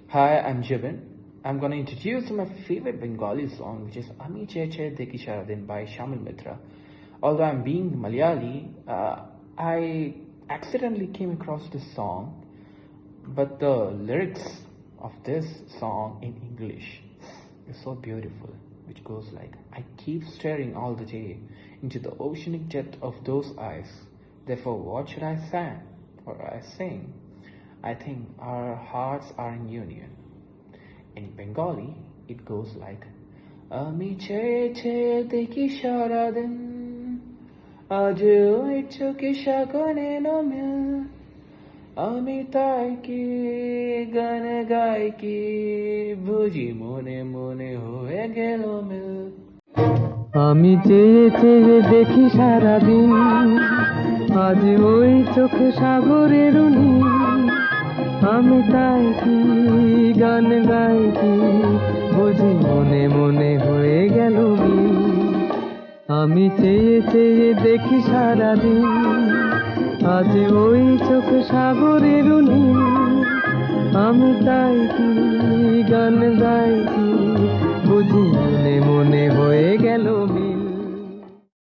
Hi, I'm Jibin. I'm gonna introduce my favorite Bengali song, which is Ami Cheche Dekhi Saradin by Shamil Mitra. Although I'm being Malayali, I accidentally came across this song, but the lyrics of this song in English is so beautiful, which goes like, I keep staring all the day into the oceanic jet of those eyes. Therefore, what should I sing? Or I sing? I think our hearts are in union. In Bengali, it goes like, আমি চেয়ে চেয়ে দেখি সারাদিন আজ ওই চোখে সাগরে নমিল আমি তাই কি গান গাই কি বুঝি মনে মনে হয়ে গেল মিল আমি চেয়ে চেয়ে দেখি সারাদিন আজ ওই চোখে সাগরের নীল আমি তাই কি গান গাই কি বুঝি মনে মনে হয়ে গেল বিল। আমি চেয়ে চেয়ে দেখি সারাদিন আজ ওই চোখে সাগরের নীল আমি তাই কি গান গাই কি